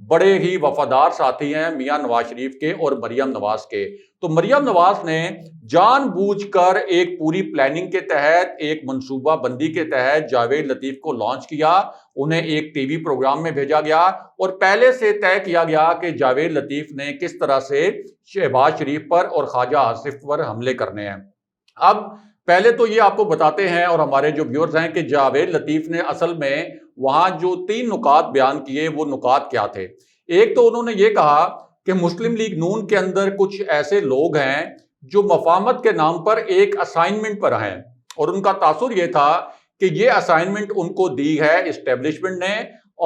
بڑے ہی وفادار ساتھی ہیں میاں نواز شریف کے اور مریم نواز کے. تو مریم نواز نے جان بوجھ کر ایک پوری پلاننگ کے تحت، ایک منصوبہ بندی کے تحت جاوید لطیف کو لانچ کیا. انہیں ایک ٹی وی پروگرام میں بھیجا گیا اور پہلے سے طے کیا گیا کہ جاوید لطیف نے کس طرح سے شہباز شریف پر اور خواجہ آصف پر حملے کرنے ہیں. اب پہلے تو یہ آپ کو بتاتے ہیں اور ہمارے جو ویورز ہیں کہ جاوید لطیف نے اصل میں وہاں جو 3 نکات بیان کیے وہ نکات کیا تھے. ایک تو انہوں نے یہ کہا کہ مسلم لیگ نون کے اندر کچھ ایسے لوگ ہیں جو مفاہمت کے نام پر ایک اسائنمنٹ پر ہیں، اور ان کا تاثر یہ تھا کہ یہ اسائنمنٹ ان کو دی ہے اسٹیبلشمنٹ نے،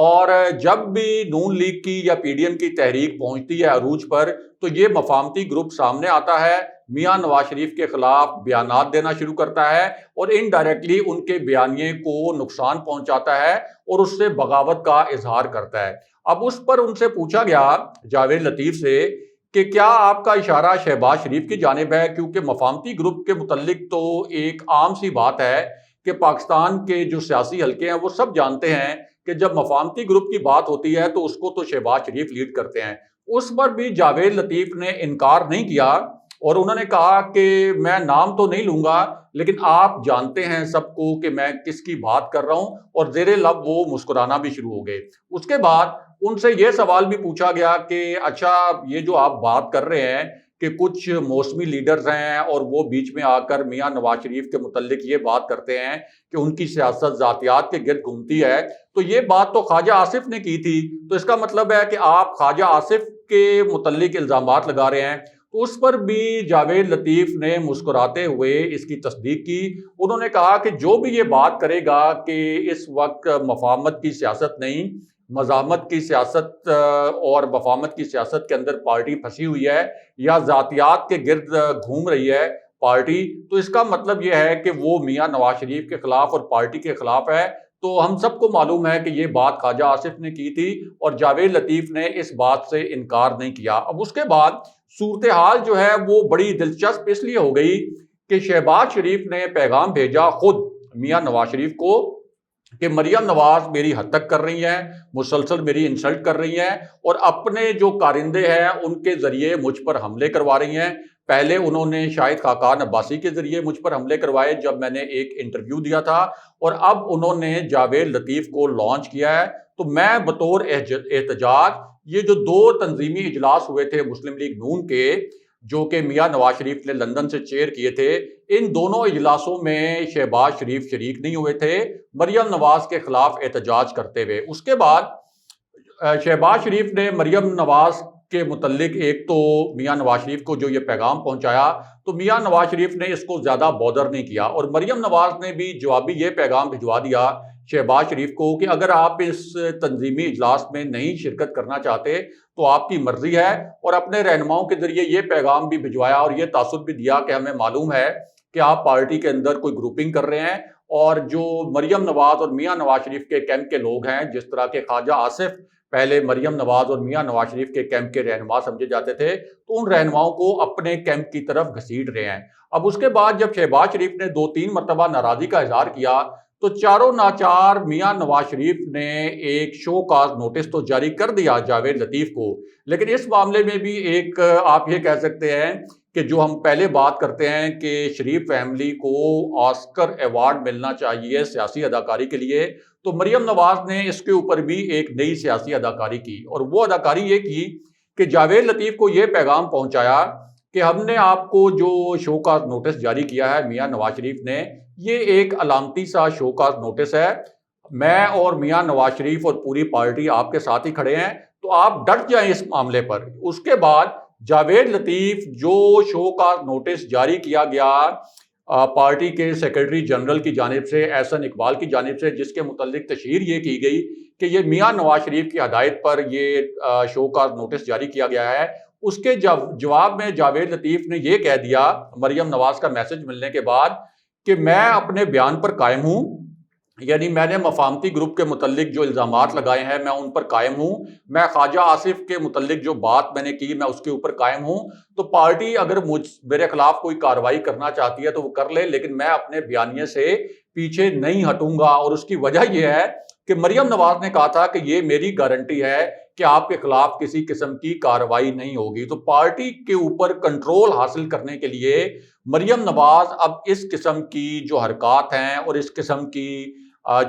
اور جب بھی نون لیگ کی یا پی ڈی ایم کی تحریک پہنچتی ہے عروج پر تو یہ مفاہمتی گروپ سامنے آتا ہے، میاں نواز شریف کے خلاف بیانات دینا شروع کرتا ہے اور انڈائریکٹلی ان کے بیانیے کو نقصان پہنچاتا ہے اور اس سے بغاوت کا اظہار کرتا ہے. اب اس پر ان سے پوچھا گیا جاوید لطیف سے کہ کیا آپ کا اشارہ شہباز شریف کی جانب ہے، کیونکہ مفاہمتی گروپ کے متعلق تو ایک عام سی بات ہے کہ پاکستان کے جو سیاسی حلقے ہیں وہ سب جانتے ہیں کہ جب مفاہمتی گروپ کی بات ہوتی ہے تو اس کو تو شہباز شریف لیڈ کرتے ہیں. اس پر بھی جاوید لطیف نے انکار نہیں کیا اور انہوں نے کہا کہ میں نام تو نہیں لوں گا لیکن آپ جانتے ہیں سب کو کہ میں کس کی بات کر رہا ہوں، اور زیر لب وہ مسکرانا بھی شروع ہو گئے. اس کے بعد ان سے یہ سوال بھی پوچھا گیا کہ اچھا یہ جو آپ بات کر رہے ہیں کہ کچھ موسمی لیڈرز ہیں اور وہ بیچ میں آ کر میاں نواز شریف کے متعلق یہ بات کرتے ہیں کہ ان کی سیاست ذاتیات کے گرد گھومتی ہے، تو یہ بات تو خواجہ آصف نے کی تھی، تو اس کا مطلب ہے کہ آپ خواجہ آصف کے متعلق الزامات لگا رہے ہیں. تو اس پر بھی جاوید لطیف نے مسکراتے ہوئے اس کی تصدیق کی. انہوں نے کہا کہ جو بھی یہ بات کرے گا کہ اس وقت مفاہمت کی سیاست نہیں، مزاحمت کی سیاست اور مفاہمت کی سیاست کے اندر پارٹی پھنسی ہوئی ہے یا ذاتیات کے گرد گھوم رہی ہے پارٹی، تو اس کا مطلب یہ ہے کہ وہ میاں نواز شریف کے خلاف اور پارٹی کے خلاف ہے. تو ہم سب کو معلوم ہے کہ یہ بات خواجہ آصف نے کی تھی اور جاوید لطیف نے اس بات سے انکار نہیں کیا. اب اس کے بعد صورتحال جو ہے وہ بڑی دلچسپ اس لیے ہو گئی کہ شہباز شریف نے پیغام بھیجا خود میاں نواز شریف کو کہ مریم نواز میری حد تک کر رہی ہیں، مسلسل میری انسلٹ کر رہی ہیں اور اپنے جو کارندے ہیں ان کے ذریعے مجھ پر حملے کروا رہی ہیں. پہلے انہوں نے شاہد خاقان عباسی کے ذریعے مجھ پر حملے کروائے جب میں نے ایک انٹرویو دیا تھا، اور اب انہوں نے جاوید لطیف کو لانچ کیا ہے. تو میں بطور احتجاج یہ جو 2 تنظیمی اجلاس ہوئے تھے مسلم لیگ نون کے جو کہ میاں نواز شریف نے لندن سے چیئر کیے تھے، ان دونوں اجلاسوں میں شہباز شریف شریک نہیں ہوئے تھے مریم نواز کے خلاف احتجاج کرتے ہوئے. اس کے بعد شہباز شریف نے مریم نواز کے متعلق ایک تو میاں نواز شریف کو جو یہ پیغام پہنچایا تو میاں نواز شریف نے اس کو زیادہ بودر نہیں کیا، اور مریم نواز نے بھی جوابی یہ پیغام بھجوا دیا شہباز شریف کو کہ اگر آپ اس تنظیمی اجلاس میں نہیں شرکت کرنا چاہتے تو آپ کی مرضی ہے، اور اپنے رہنماؤں کے ذریعے یہ پیغام بھی بھجوایا اور یہ تاثر بھی دیا کہ ہمیں معلوم ہے کہ آپ پارٹی کے اندر کوئی گروپنگ کر رہے ہیں، اور جو مریم نواز اور میاں نواز شریف کے کیمپ کے لوگ ہیں جس طرح کے خواجہ آصف پہلے مریم نواز اور میاں نواز شریف کے کیمپ کے رہنما سمجھے جاتے تھے، تو ان رہنماؤں کو اپنے کیمپ کی طرف گھسیٹ رہے ہیں. اب اس کے بعد جب شہباز شریف نے 2-3 مرتبہ ناراضی کا اظہار کیا تو چاروں ناچار میاں نواز شریف نے ایک شو کاز نوٹس تو جاری کر دیا جاوید لطیف کو. لیکن اس معاملے میں بھی ایک آپ یہ کہہ سکتے ہیں کہ جو ہم پہلے بات کرتے ہیں کہ شریف فیملی کو آسکر ایوارڈ ملنا چاہیے سیاسی اداکاری کے لیے، تو مریم نواز نے اس کے اوپر بھی ایک نئی سیاسی اداکاری کی، اور وہ اداکاری یہ کی کہ جاوید لطیف کو یہ پیغام پہنچایا کہ ہم نے آپ کو جو شو کاز نوٹس جاری کیا ہے میاں نواز شریف نے، یہ ایک علامتی سا شو کاز نوٹس ہے، میں اور میاں نواز شریف اور پوری پارٹی آپ کے ساتھ ہی کھڑے ہیں، تو آپ ڈٹ جائیں اس معاملے پر. اس کے بعد جاوید لطیف جو شو کاز نوٹس جاری کیا گیا پارٹی کے سیکرٹری جنرل کی جانب سے احسن اقبال کی جانب سے، جس کے متعلق تشہیر یہ کی گئی کہ یہ میاں نواز شریف کی ہدایت پر یہ شو کاز نوٹس جاری کیا گیا ہے، اس کے جواب میں جاوید لطیف نے یہ کہہ دیا مریم نواز کا میسج ملنے کے بعد کہ میں اپنے بیان پر قائم ہوں، یعنی میں نے مفاہمتی گروپ کے متعلق جو الزامات لگائے ہیں میں ان پر قائم ہوں، میں خواجہ آصف کے متعلق جو بات میں نے کی میں اس کے اوپر قائم ہوں، تو پارٹی اگر میرے خلاف کوئی کارروائی کرنا چاہتی ہے تو وہ کر لے، لیکن میں اپنے بیانیے سے پیچھے نہیں ہٹوں گا. اور اس کی وجہ یہ ہے کہ مریم نواز نے کہا تھا کہ یہ میری گارنٹی ہے کہ آپ کے خلاف کسی قسم کی کارروائی نہیں ہوگی۔ تو پارٹی کے اوپر کنٹرول حاصل کرنے کے لیے مریم نواز اب اس قسم کی جو حرکات ہیں اور اس قسم کی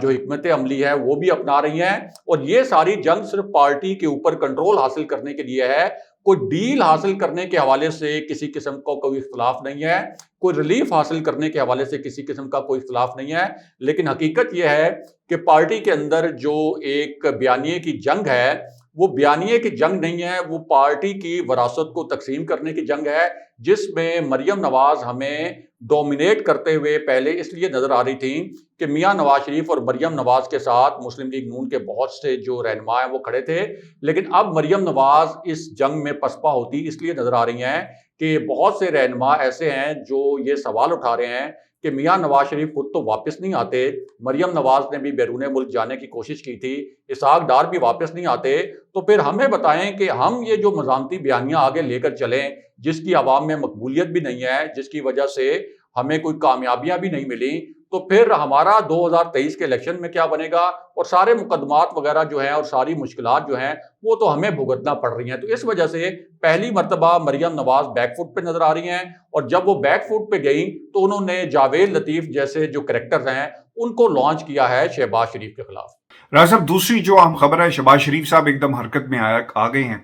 جو حکمت عملی ہے وہ بھی اپنا رہی ہیں، اور یہ ساری جنگ صرف پارٹی کے اوپر کنٹرول حاصل کرنے کے لیے ہے۔ کوئی ڈیل حاصل کرنے کے حوالے سے کسی قسم کا کوئی اختلاف نہیں ہے، کوئی ریلیف حاصل کرنے کے حوالے سے کسی قسم کا کوئی اختلاف نہیں ہے، لیکن حقیقت یہ ہے کہ پارٹی کے اندر جو ایک بیانیے کی جنگ ہے وہ بیانیے کی جنگ نہیں ہے، وہ پارٹی کی وراثت کو تقسیم کرنے کی جنگ ہے، جس میں مریم نواز ہمیں ڈومینیٹ کرتے ہوئے پہلے اس لیے نظر آ رہی تھیں کہ میاں نواز شریف اور مریم نواز کے ساتھ مسلم لیگ نون کے بہت سے جو رہنما ہیں وہ کھڑے تھے، لیکن اب مریم نواز اس جنگ میں پسپا ہوتی اس لیے نظر آ رہی ہیں کہ بہت سے رہنما ایسے ہیں جو یہ سوال اٹھا رہے ہیں کہ میاں نواز شریف خود تو واپس نہیں آتے، مریم نواز نے بھی بیرون ملک جانے کی کوشش کی تھی، اسحاق ڈار بھی واپس نہیں آتے، تو پھر ہمیں بتائیں کہ ہم یہ جو مزاحمتی بیانیاں آگے لے کر چلیں جس کی عوام میں مقبولیت بھی نہیں ہے، جس کی وجہ سے ہمیں کوئی کامیابیاں بھی نہیں ملی، تو پھر ہمارا 2023 کے الیکشن میں کیا بنے گا، اور سارے مقدمات وغیرہ جو ہیں اور ساری مشکلات جو ہیں وہ تو ہمیں بھگتنا پڑ رہی ہیں۔ تو اس وجہ سے پہلی مرتبہ مریم نواز بیک فٹ پہ نظر آ رہی ہیں، اور جب وہ بیک فٹ پہ گئیں تو انہوں نے جاوید لطیف جیسے جو کریکٹرز ہیں ان کو لانچ کیا ہے شہباز شریف کے خلاف۔ راج صاحب، دوسری جو اہم خبر ہے، شہباز شریف صاحب ایک دم حرکت میں آ گئے ہیں،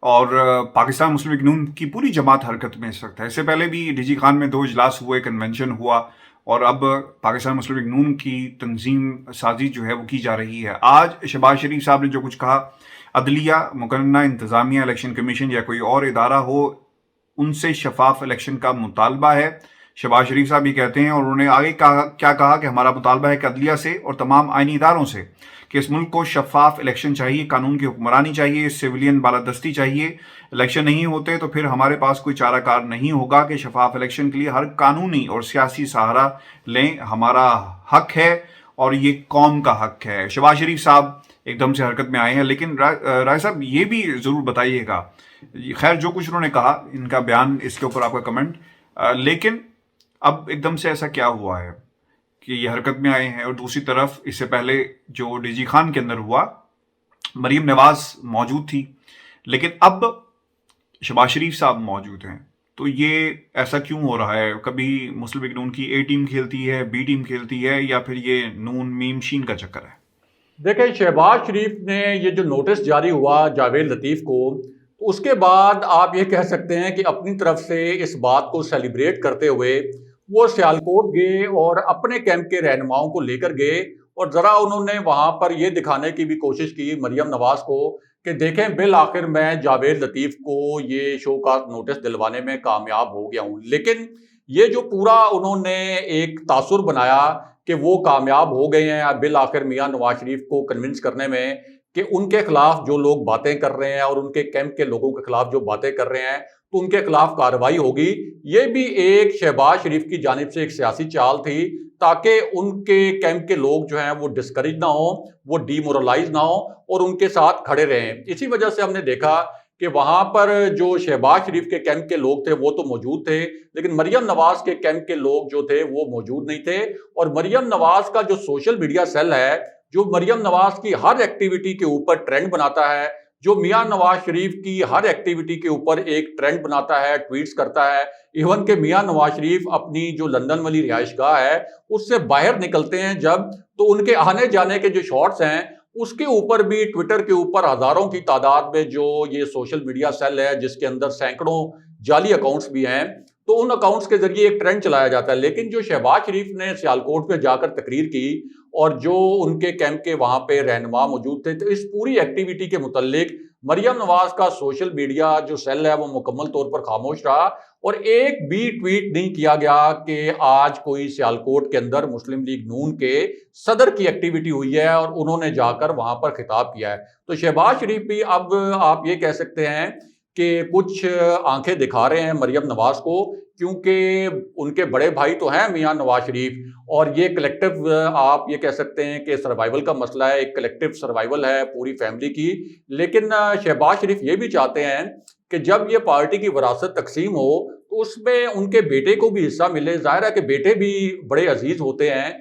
اور پاکستان مسلم لیگ نون کی پوری جماعت حرکت میں اس وقت ہے۔ اس سے پہلے بھی ڈی جی خان میں 2 اجلاس ہوئے، کنونشن ہوا، اور اب پاکستان مسلم لیگ نون کی تنظیم سازی جو ہے وہ کی جا رہی ہے۔ آج شہباز شریف صاحب نے جو کچھ کہا، عدلیہ، مقننہ انتظامیہ، الیکشن کمیشن یا کوئی اور ادارہ ہو، ان سے شفاف الیکشن کا مطالبہ ہے۔ شہباز شریف صاحب یہ کہتے ہیں، اور انہوں نے آگے کیا کہا کہ ہمارا مطالبہ ہے کہ عدلیہ سے اور تمام آئینی اداروں سے کہ اس ملک کو شفاف الیکشن چاہیے، قانون کی حکمرانی چاہیے، سویلین بالادستی چاہیے۔ الیکشن نہیں ہوتے تو پھر ہمارے پاس کوئی چارہ کار نہیں ہوگا کہ شفاف الیکشن کے لیے ہر قانونی اور سیاسی سہارا لیں۔ ہمارا حق ہے اور یہ قوم کا حق ہے۔ شہباز شریف صاحب ایک دم سے حرکت میں آئے ہیں، لیکن رائے صاحب یہ بھی ضرور بتائیے گا، خیر جو کچھ انہوں نے کہا، ان کا بیان، اس کے اوپر آپ کا کمنٹ، لیکن اب ایک دم سے ایسا کیا ہوا ہے کہ یہ حرکت میں آئے ہیں؟ اور دوسری طرف اس سے پہلے جو ڈی جی خان کے اندر ہوا، مریم نواز موجود تھی، لیکن اب شہباز شریف صاحب موجود ہیں، تو یہ ایسا کیوں ہو رہا ہے؟ کبھی مسلم لیگ نون کی اے ٹیم کھیلتی ہے، بی ٹیم کھیلتی ہے، یا پھر یہ نون میم شین کا چکر ہے؟ دیکھیں، شہباز شریف نے یہ جو نوٹس جاری ہوا جاوید لطیف کو، تو اس کے بعد آپ یہ کہہ سکتے ہیں کہ اپنی طرف سے اس بات کو سیلیبریٹ کرتے ہوئے وہ سیالکوٹ گئے اور اپنے کیمپ کے رہنماؤں کو لے کر گئے، اور ذرا انہوں نے وہاں پر یہ دکھانے کی بھی کوشش کی مریم نواز کو کہ دیکھیں بالآخر میں جاوید لطیف کو یہ شو کاز نوٹس دلوانے میں کامیاب ہو گیا ہوں۔ لیکن یہ جو پورا انہوں نے ایک تاثر بنایا کہ وہ کامیاب ہو گئے ہیں بالآخر میاں نواز شریف کو کنونس کرنے میں کہ ان کے خلاف جو لوگ باتیں کر رہے ہیں اور ان کے کیمپ کے لوگوں کے خلاف جو باتیں کر رہے ہیں تو ان کے خلاف کارروائی ہوگی، یہ بھی ایک شہباز شریف کی جانب سے ایک سیاسی چال تھی تاکہ ان کے کیمپ کے لوگ جو ہیں وہ ڈسکریج نہ ہوں، وہ ڈی مورلائز نہ ہوں اور ان کے ساتھ کھڑے رہیں۔ اسی وجہ سے ہم نے دیکھا کہ وہاں پر جو شہباز شریف کے کیمپ کے لوگ تھے وہ تو موجود تھے، لیکن مریم نواز کے کیمپ کے لوگ جو تھے وہ موجود نہیں تھے، اور مریم نواز کا جو سوشل میڈیا سیل ہے، جو مریم نواز کی ہر ایکٹیویٹی کے اوپر ٹرینڈ بناتا ہے، جو میاں نواز شریف کی ہر ایکٹیویٹی کے اوپر ایک ٹرینڈ بناتا ہے، ٹویٹس کرتا ہے، ایون کہ میاں نواز شریف اپنی جو لندن والی رہائش گاہ ہے اس سے باہر نکلتے ہیں جب، تو ان کے آنے جانے کے جو شارٹس ہیں اس کے اوپر بھی ٹویٹر کے اوپر ہزاروں کی تعداد میں جو یہ سوشل میڈیا سیل ہے جس کے اندر سینکڑوں جعلی اکاؤنٹس بھی ہیں، تو ان اکاؤنٹس کے ذریعے ایک ٹرینڈ چلایا جاتا ہے۔ لیکن جو شہباز شریف نے سیالکوٹ پہ جا کر تقریر کی اور جو ان کے کیمپ کے وہاں پہ رہنما موجود تھے، تو اس پوری ایکٹیویٹی کے متعلق مریم نواز کا سوشل میڈیا جو سیل ہے وہ مکمل طور پر خاموش رہا، اور ایک بھی ٹویٹ نہیں کیا گیا کہ آج کوئی سیالکوٹ کے اندر مسلم لیگ نون کے صدر کی ایکٹیویٹی ہوئی ہے اور انہوں نے جا کر وہاں پر خطاب کیا ہے۔ تو شہباز شریف بھی اب آپ یہ کہہ سکتے ہیں کہ کچھ آنکھیں دکھا رہے ہیں مریم نواز کو، کیونکہ ان کے بڑے بھائی تو ہیں میاں نواز شریف، اور یہ کلیکٹیو آپ یہ کہہ سکتے ہیں کہ سروائیول کا مسئلہ ہے، ایک کلیکٹیو سروائیول ہے پوری فیملی کی۔ لیکن شہباز شریف یہ بھی چاہتے ہیں کہ جب یہ پارٹی کی وراثت تقسیم ہو تو اس میں ان کے بیٹے کو بھی حصہ ملے۔ ظاہر ہے کہ بیٹے بھی بڑے عزیز ہوتے ہیں،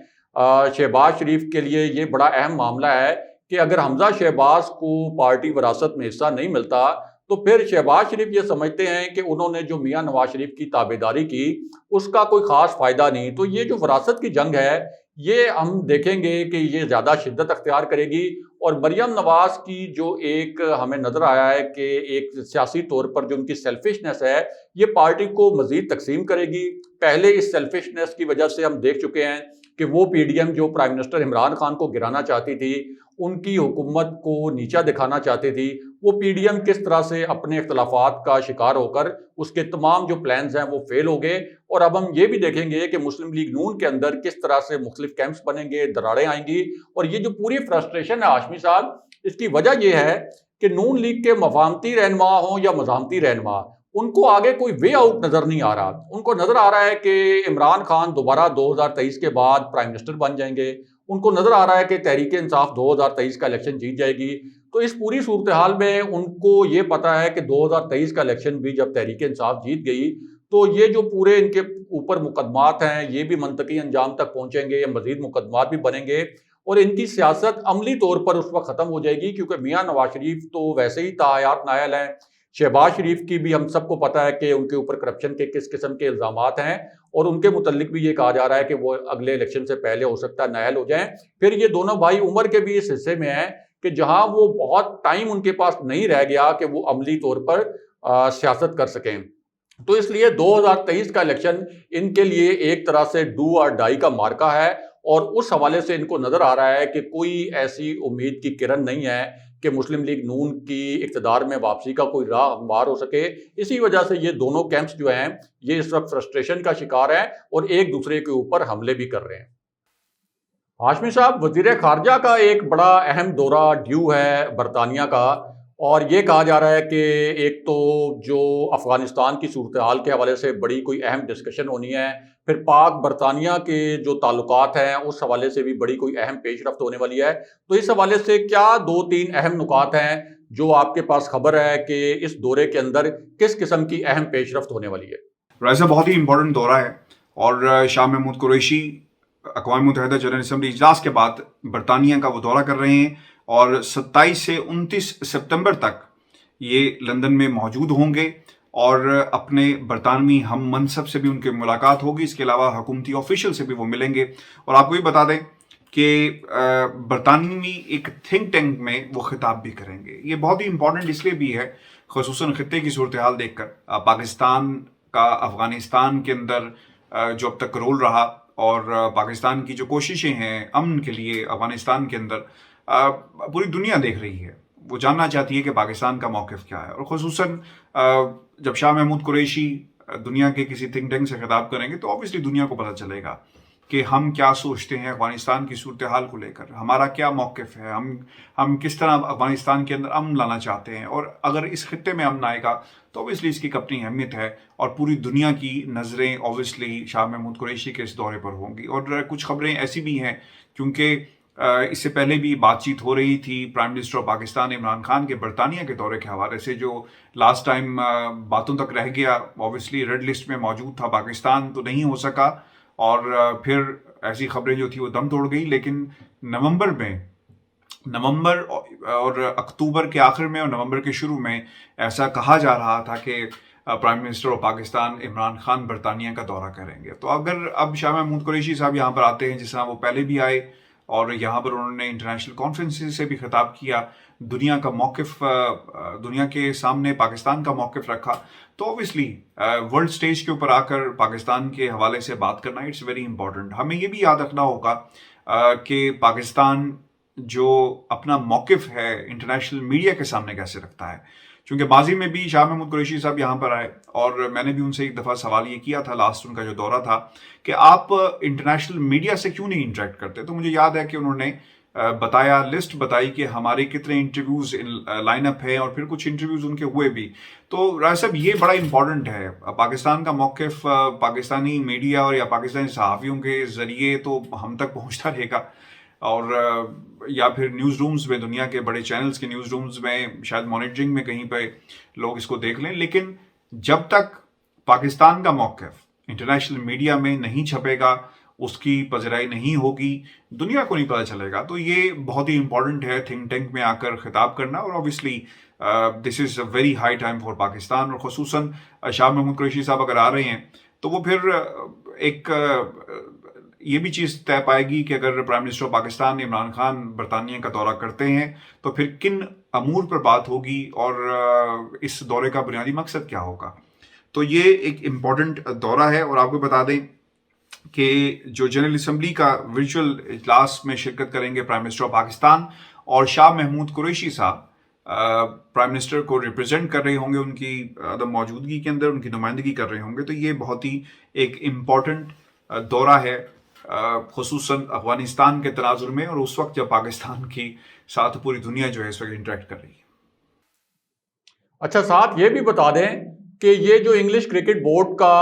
شہباز شریف کے لیے یہ بڑا اہم معاملہ ہے کہ اگر حمزہ شہباز کو پارٹی وراثت میں حصہ نہیں ملتا تو پھر شہباز شریف یہ سمجھتے ہیں کہ انہوں نے جو میاں نواز شریف کی تابعداری کی اس کا کوئی خاص فائدہ نہیں. تو یہ جو وراثت کی جنگ ہے یہ ہم دیکھیں گے کہ یہ زیادہ شدت اختیار کرے گی, اور مریم نواز کی جو ایک ہمیں نظر آیا ہے کہ ایک سیاسی طور پر جو ان کی سیلفشنس ہے یہ پارٹی کو مزید تقسیم کرے گی. پہلے اس سیلفشنس کی وجہ سے ہم دیکھ چکے ہیں کہ وہ پی ڈی ایم جو پرائم منسٹر عمران خان کو گرانا چاہتی تھی, ان کی حکومت کو نیچا دکھانا چاہتی تھی, وہ پی ڈی ایم کس طرح سے اپنے اختلافات کا شکار ہو کر اس کے تمام جو پلانز ہیں وہ فیل ہو گئے. اور اب ہم یہ بھی دیکھیں گے کہ مسلم لیگ نون کے اندر کس طرح سے مختلف کیمپس بنیں گے, دراڑیں آئیں گی. اور یہ جو پوری فرسٹریشن ہے ہاشمی صاحب, اس کی وجہ یہ ہے کہ نون لیگ کے مفاہمتی رہنما ہوں یا مزاحمتی رہنما, ان کو آگے کوئی وے آؤٹ نظر نہیں آ رہا. ان کو نظر آ رہا ہے کہ عمران خان دوبارہ 2023 کے بعد پرائم منسٹر بن جائیں گے, ان کو نظر آ رہا ہے کہ تحریک انصاف 2023 کا الیکشن جیت جائے گی. تو اس پوری صورتحال میں ان کو یہ پتا ہے کہ 2023 کا الیکشن بھی جب تحریک انصاف جیت گئی تو یہ جو پورے ان کے اوپر مقدمات ہیں یہ بھی منطقی انجام تک پہنچیں گے, یا مزید مقدمات بھی بنیں گے, اور ان کی سیاست عملی طور پر اس وقت ختم ہو جائے گی. کیونکہ میاں نواز شریف تو ویسے ہی تاحیات نائل ہیں, شہباز شریف کی بھی ہم سب کو پتا ہے کہ ان کے اوپر کرپشن کے کس قسم کے الزامات ہیں, اور ان کے متعلق بھی یہ کہا جا رہا ہے کہ وہ اگلے الیکشن سے پہلے ہو سکتا ہے نااہل ہو جائیں. پھر یہ دونوں بھائی عمر کے بھی اس حصے میں ہیں کہ جہاں وہ بہت ٹائم ان کے پاس نہیں رہ گیا کہ وہ عملی طور پر سیاست کر سکیں. تو اس لیے 2023 کا الیکشن ان کے لیے ایک طرح سے ڈو اور ڈائی کا مارکا ہے, اور اس حوالے سے ان کو نظر آ رہا ہے کہ کوئی ایسی امید کی کرن نہیں ہے کہ مسلم لیگ نون کی اقتدار میں واپسی کا کوئی راہ ہموار ہو سکے. اسی وجہ سے یہ دونوں کیمپس جو ہیں یہ اس وقت فرسٹریشن کا شکار ہیں اور ایک دوسرے کے اوپر حملے بھی کر رہے ہیں. ہاشمی صاحب, وزیر خارجہ کا ایک بڑا اہم دورہ ڈیو ہے برطانیہ کا, اور یہ کہا جا رہا ہے کہ ایک تو جو افغانستان کی صورتحال کے حوالے سے بڑی کوئی اہم ڈسکشن ہونی ہے, پھر پاک برطانیہ کے جو تعلقات ہیں اس حوالے سے بھی بڑی کوئی اہم پیش رفت ہونے والی ہے. تو اس حوالے سے کیا 2-3 اہم نکات ہیں جو آپ کے پاس خبر ہے کہ اس دورے کے اندر کس قسم کی اہم پیش رفت ہونے والی ہے؟ ویسے بہت ہی امپورٹنٹ دورہ ہے, اور شاہ محمود قریشی اقوام متحدہ جنرل اسمبلی اجلاس کے بعد برطانیہ کا وہ دورہ کر رہے ہیں, اور 27 سے 29 سپتمبر تک یہ لندن میں موجود ہوں گے, اور اپنے برطانوی ہم منصب سے بھی ان کی ملاقات ہوگی. اس کے علاوہ حکومتی آفیشل سے بھی وہ ملیں گے. اور آپ کو یہ بتا دیں کہ برطانوی ایک تھنک ٹینک میں وہ خطاب بھی کریں گے. یہ بہت ہی امپورٹنٹ اس لیے بھی ہے, خصوصاً خطے کی صورتحال دیکھ کر. پاکستان کا افغانستان کے اندر جو اب تک رول رہا, اور پاکستان کی جو کوششیں ہیں امن کے لیے افغانستان کے اندر, پوری دنیا دیکھ رہی ہے, وہ جاننا چاہتی ہے کہ پاکستان کا موقف کیا ہے. اور خصوصاً جب شاہ محمود قریشی دنیا کے کسی تھنک ٹینک سے خطاب کریں گے تو آبویسلی دنیا کو پتہ چلے گا کہ ہم کیا سوچتے ہیں افغانستان کی صورتحال کو لے کر, ہمارا کیا موقف ہے, ہم کس طرح افغانستان کے اندر امن لانا چاہتے ہیں. اور اگر اس خطے میں امن آئے گا تو اوبیسلی اس کی اپنی اہمیت ہے, اور پوری دنیا کی نظریں اوبیسلی شاہ محمود قریشی کے اس دورے پر ہوں گی. اور کچھ خبریں ایسی بھی ہیں, کیونکہ اس سے پہلے بھی بات چیت ہو رہی تھی prime minister of Pakistan Imran Khan کے برطانیہ کے دورے کے حوالے سے, جو لاسٹ ٹائم باتوں تک رہ گیا. اوبیسلی ریڈ لسٹ میں موجود تھا پاکستان, تو نہیں ہو سکا, اور پھر ایسی خبریں جو تھی وہ دم توڑ گئی. لیکن نومبر اور اکتوبر کے آخر میں اور نومبر کے شروع میں ایسا کہا جا رہا تھا کہ prime minister of Pakistan Imran Khan برطانیہ کا دورہ کریں گے. تو اگر اب شاہ محمود قریشی صاحب یہاں پر آتے ہیں, جس طرح وہ پہلے بھی آئے, اور یہاں پر انہوں نے انٹرنیشنل کانفرنس سے بھی خطاب کیا, دنیا کا موقف, دنیا کے سامنے پاکستان کا موقف رکھا, تو اوبیسلی ورلڈ سٹیج کے اوپر آ کر پاکستان کے حوالے سے بات کرنا اٹس ویری امپورٹنٹ. ہمیں یہ بھی یاد رکھنا ہوگا کہ پاکستان جو اپنا موقف ہے انٹرنیشنل میڈیا کے سامنے کیسے رکھتا ہے. چونکہ ماضی میں بھی شاہ محمود قریشی صاحب یہاں پر آئے, اور میں نے بھی ان سے ایک دفعہ سوال یہ کیا تھا لاسٹ ان کا جو دورہ تھا کہ آپ انٹرنیشنل میڈیا سے کیوں نہیں انٹریکٹ کرتے. تو مجھے یاد ہے کہ انہوں نے بتایا, لسٹ بتائی کہ ہمارے کتنے انٹرویوز لائن اپ ہیں, اور پھر کچھ انٹرویوز ان کے ہوئے بھی. تو رائے صاحب یہ بڑا امپورٹنٹ ہے, پاکستان کا موقف پاکستانی میڈیا اور یا پاکستانی صحافیوں کے ذریعے تو ہم تک پہنچتا رہے گا, اور یا پھر نیوز رومز میں, دنیا کے بڑے چینلز کے نیوز رومز میں, شاید مانیٹرنگ میں کہیں پہ لوگ اس کو دیکھ لیں. لیکن جب تک پاکستان کا موقف انٹرنیشنل میڈیا میں نہیں چھپے گا, اس کی پذیرائی نہیں ہوگی، دنیا کو نہیں پتہ چلے گا. تو یہ بہت ہی امپورٹنٹ ہے تھنک ٹینک میں آ کر خطاب کرنا، اور obviously this is a very high time for Pakistan. اور خصوصاً شاہ محمود قریشی صاحب اگر آ رہے ہیں تو وہ پھر ایک یہ بھی چیز طے پائے گی کہ اگر پرائم منسٹر پاکستان عمران خان برطانیہ کا دورہ کرتے ہیں تو پھر کن امور پر بات ہوگی اور اس دورے کا بنیادی مقصد کیا ہوگا. تو یہ ایک امپورٹنٹ دورہ ہے. اور آپ کو بتا دیں کہ جو جنرل اسمبلی کا ورچوئل اجلاس میں شرکت کریں گے پرائم منسٹر پاکستان، اور شاہ محمود قریشی صاحب پرائم منسٹر کو ریپرزینٹ کر رہے ہوں گے، ان کی عدم موجودگی کے اندر ان کی نمائندگی کر رہے ہوں گے. تو یہ بہت ہی ایک امپورٹنٹ دورہ ہے، خصوصاً افغانستان کے تناظر میں، اور اس وقت جب پاکستان کی ساتھ پوری دنیا جو ہے اس وقت انٹریکٹ کر رہی ہے. اچھا، ساتھ یہ بھی بتا دیں کہ یہ جو انگلش کرکٹ بورڈ کا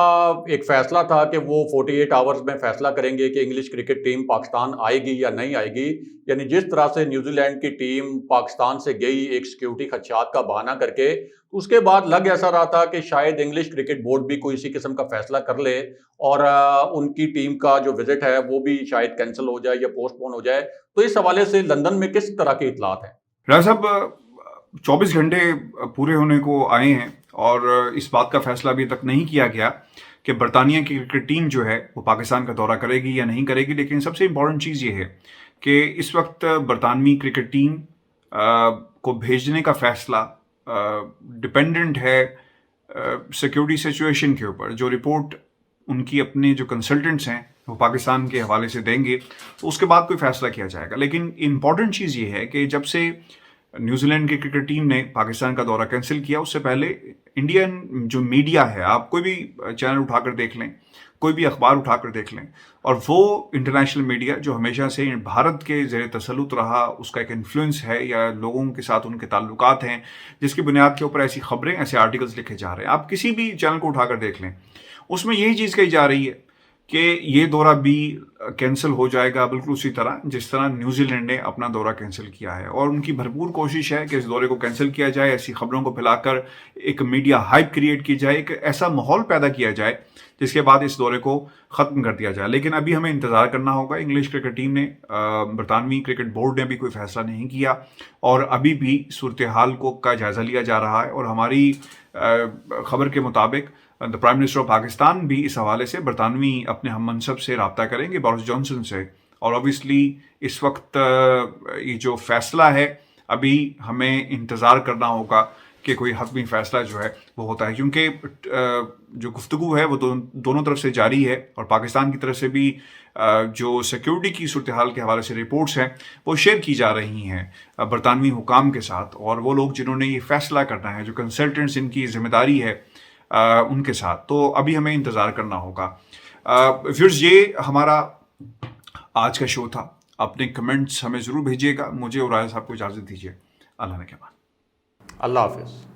ایک فیصلہ تھا کہ وہ 48 آورز میں فیصلہ کریں گے کہ انگلش کرکٹ ٹیم پاکستان آئے گی یا نہیں آئے گی، یعنی جس طرح سے نیوزی لینڈ کی ٹیم پاکستان سے گئی ایک سیکیورٹی خدشات کا بہانہ کر کے، اس کے بعد لگ ایسا رہا تھا کہ شاید انگلش کرکٹ بورڈ بھی کوئی اسی قسم کا فیصلہ کر لے اور ان کی ٹیم کا جو وزٹ ہے وہ بھی شاید کینسل ہو جائے یا پوسٹ پون ہو جائے. تو اس حوالے سے لندن میں کس طرح کی اطلاعات ہیں؟ راجہ صاحب 24 گھنٹے پورے ہونے کو آئے ہیں اور اس بات کا فیصلہ ابھی تک نہیں کیا گیا کہ برطانیہ کی کرکٹ ٹیم جو ہے وہ پاکستان کا دورہ کرے گی یا نہیں کرے گی. لیکن سب سے امپورٹنٹ چیز یہ ہے کہ اس وقت برطانوی کرکٹ ٹیم کو بھیجنے کا فیصلہ ڈپینڈنٹ ہے سیکیورٹی سچویشن کے اوپر. جو رپورٹ ان کی اپنے جو کنسلٹنٹس ہیں وہ پاکستان کے حوالے سے دیں گے تو اس کے بعد کوئی فیصلہ کیا جائے گا. لیکن امپورٹنٹ چیز یہ ہے کہ جب سے نیوزی لینڈ کی کرکٹ ٹیم نے پاکستان کا دورہ کینسل کیا، اس سے پہلے انڈین جو میڈیا ہے، آپ کوئی بھی چینل اٹھا کر دیکھ لیں، کوئی بھی اخبار اٹھا کر دیکھ لیں، اور وہ انٹرنیشنل میڈیا جو ہمیشہ سے بھارت کے زیر تسلط رہا، اس کا ایک انفلوئنس ہے یا لوگوں کے ساتھ ان کے تعلقات ہیں جس کی بنیاد کے اوپر ایسی خبریں، ایسے آرٹیکلز لکھے جا رہے ہیں. آپ کسی بھی چینل کو اٹھا کر دیکھ لیں، اس میں یہی چیز کہی جا رہی ہے کہ یہ دورہ بھی کینسل ہو جائے گا، بالکل اسی طرح جس طرح نیوزی لینڈ نے اپنا دورہ کینسل کیا ہے. اور ان کی بھرپور کوشش ہے کہ اس دورے کو کینسل کیا جائے، ایسی خبروں کو پھیلا کر ایک میڈیا ہائپ کریٹ کی جائے، ایک ایسا ماحول پیدا کیا جائے جس کے بعد اس دورے کو ختم کر دیا جائے. لیکن ابھی ہمیں انتظار کرنا ہوگا. انگلش کرکٹ ٹیم نے، برطانوی کرکٹ بورڈ نے بھی کوئی فیصلہ نہیں کیا، اور ابھی بھی صورتحال کا جائزہ لیا جا رہا ہے. اور ہماری خبر کے مطابق پرائم منسٹر آف پاکستان بھی اس حوالے سے برطانوی اپنے ہم منصب سے رابطہ کریں گے، بورس جانسن سے. اور اوبیسلی اس وقت یہ جو فیصلہ ہے ابھی ہمیں انتظار کرنا ہوگا کہ کوئی حتمی فیصلہ جو ہے وہ ہوتا ہے، کیونکہ جو گفتگو ہے وہ دونوں طرف سے جاری ہے، اور پاکستان کی طرف سے بھی جو سیکیورٹی کی صورتحال کے حوالے سے رپورٹس ہیں وہ شیئر کی جا رہی ہیں برطانوی حکام کے ساتھ، اور وہ لوگ جنہوں نے یہ فیصلہ کرنا ہے، جو کنسلٹنٹس ان کی ذمہ داری ہے ان کے ساتھ. تو ابھی ہمیں انتظار کرنا ہوگا. ویورز، یہ ہمارا آج کا شو تھا. اپنے کمنٹس ہمیں ضرور بھیجیے گا. مجھے اور راجہ صاحب کو اجازت دیجیے. اللہ نے کے بعد. اللہ حافظ.